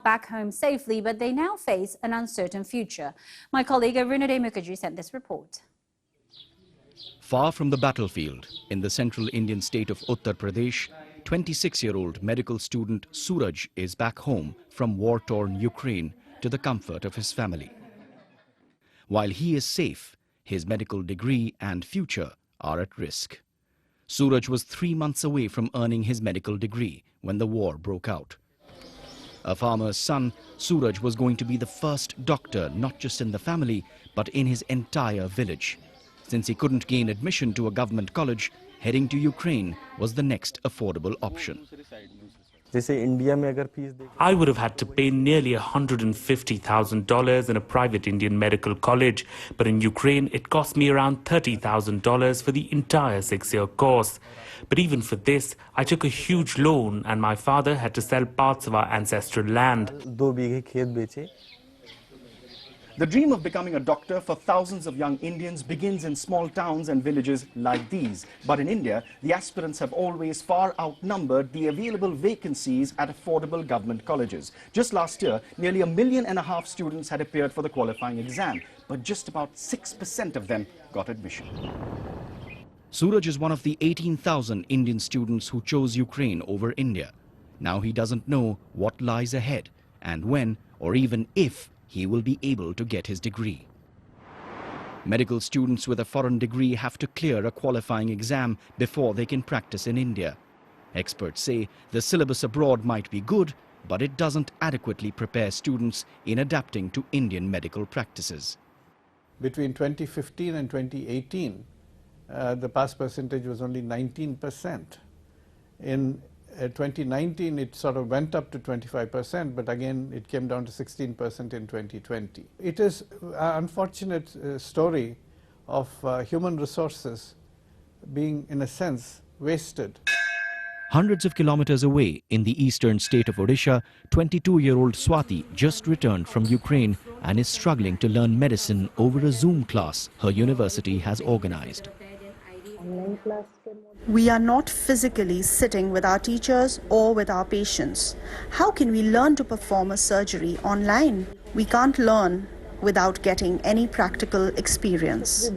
back home safely, but they now face an uncertain future. My colleague Arunade Mukherjee sent this report. Far from the battlefield, in the central Indian state of Uttar Pradesh, 26-year-old medical student Sooraj is back home from war-torn Ukraine to the comfort of his family. While he is safe, his medical degree and future are at risk. Sooraj was 3 months away from earning his medical degree when the war broke out. A farmer's son, Sooraj was going to be the first doctor not just in the family but in his entire village. Since he couldn't gain admission to a government college, heading to Ukraine was the next affordable option. I would have had to pay nearly $150,000 in a private Indian medical college, but in Ukraine it cost me around $30,000 for the entire 6-year course. But even for this, I took a huge loan and my father had to sell parts of our ancestral land. The dream of becoming a doctor for thousands of young Indians begins in small towns and villages like these. But in India, the aspirants have always far outnumbered the available vacancies at affordable government colleges. Just last year, nearly 1.5 million students had appeared for the qualifying exam, but just about 6% of them got admission. Sooraj is one of the 18,000 Indian students who chose Ukraine over India. Now he doesn't know what lies ahead and when or even if he will be able to get his degree. Medical students with a foreign degree have to clear a qualifying exam before they can practice in India. Experts say the syllabus abroad might be good, but it doesn't adequately prepare students in adapting to Indian medical practices. Between 2015 and 2018, the pass percentage was only 19%. In 2019, it sort of went up to 25%, but again, it came down to 16% in 2020. It is an unfortunate story of human resources being, in a sense, wasted. Hundreds of kilometers away in the eastern state of Odisha, 22-year-old Swati just returned from Ukraine and is struggling to learn medicine over a Zoom class her university has organized. We are not physically sitting with our teachers or with our patients. How can we learn to perform a surgery online? We can't learn without getting any practical experience.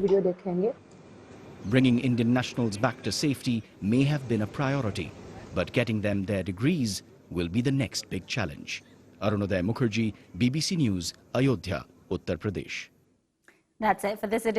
Bringing Indian nationals back to safety may have been a priority, but getting them their degrees will be the next big challenge. Arunade Mukherjee, BBC News, Ayodhya, Uttar Pradesh. That's it for this edition.